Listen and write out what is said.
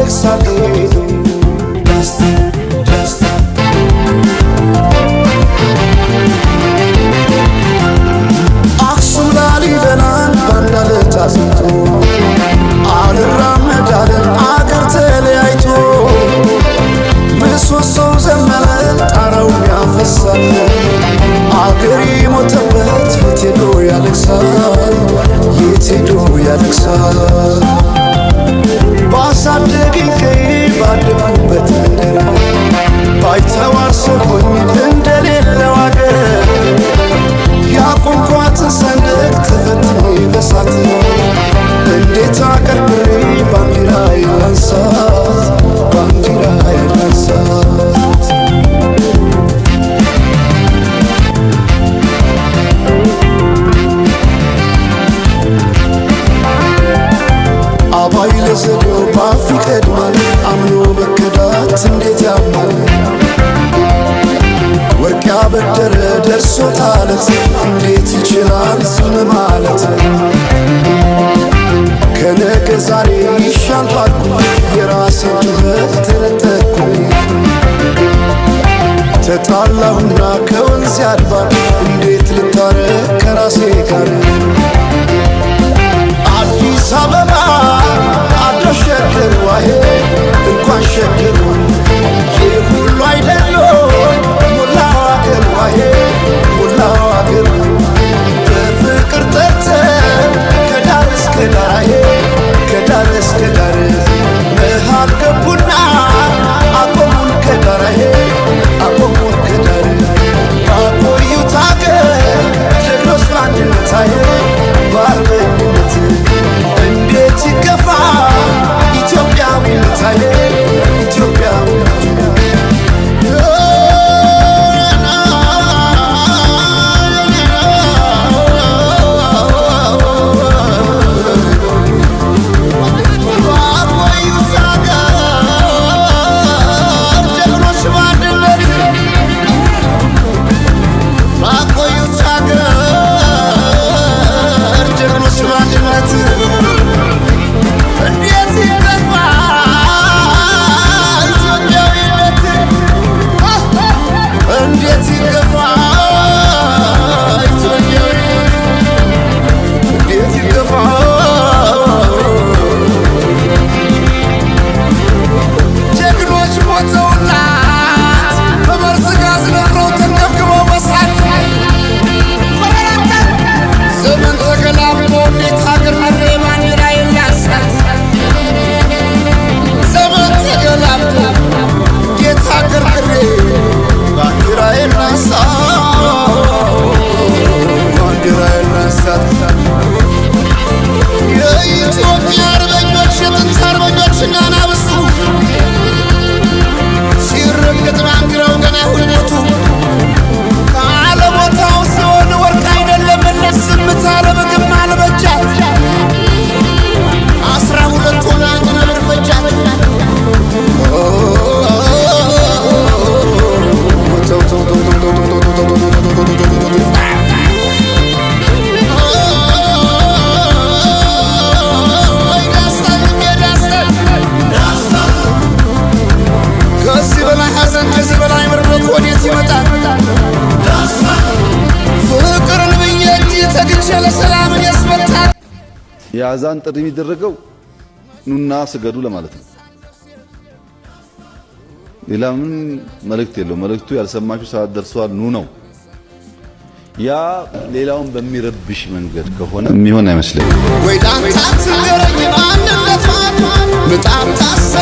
ያለቅሳሉ ደስታ ደስታ አክሱም ላሊበላን ባንዳለት አስቶ አልራመድ አለን አገር ተለያይቶ ምሰሶው ዘመነ ጣራው ያፈሳል አገር ሞተበት የት ሄዶ ያለቅሳል የት ሄዶ ያለቅሳል ባሳደገኝ ቀይ ባደኩበት መንደር ባይተዋር ሰሆኝ እንደሌለው አገር ያቆምኳትን ሰንደቅ ተፈትኜ በሳት እንዴት አቀርቅሬ ባንዲራዬ ላንሳት ባንዲራዬ ላንሳት አባይ ለዘዴው ባፍ ይቀድማል አምኖ መከዳት እንዴት ያማል ወርቅ ያበደረ ደርሶታለት እንዴት ይችላል ዝም ማለት ከነገ ዛሬ ይሻል ባልኩ የራሴን ጩኸት ተነጠቅኩ ተጣላሁና ከወንዝ አድባር እንዴት ልታረቅ ከራሴ ጋር አዲስ አበባ አድረሽ ሸገር ዋሄ እንኳን ሸገር ይህ ሁሉ አይደሎ ሞላው አገር ዋሄ ሞላው አገር በፍቅር ጠርተን ከዳር እስከ ዳር ከዳር እስከ ዳር መሃል ገቡና አቆሙን ከዳር አቆሙን ከዳር ባቆዩት አገር ጀግኖች በአንድነት በአርበኝነት እንዴት ይገፋ ኢትዮጵያዊነት ኢትዮጵያዊነት የአዛን ጥሪ የሚደረገው ኑና ስገዱ ለማለት ነው። ሌላ ምን መልእክት የለው። መልእክቱ ያልሰማችሁ ሰዓት ደርሷል ኑ ነው። ያ ሌላውን በሚረብሽ መንገድ ከሆነ የሚሆን አይመስለኝም። ወይ ዳንታ ትገረኝ አንደበት በጣም ታሰ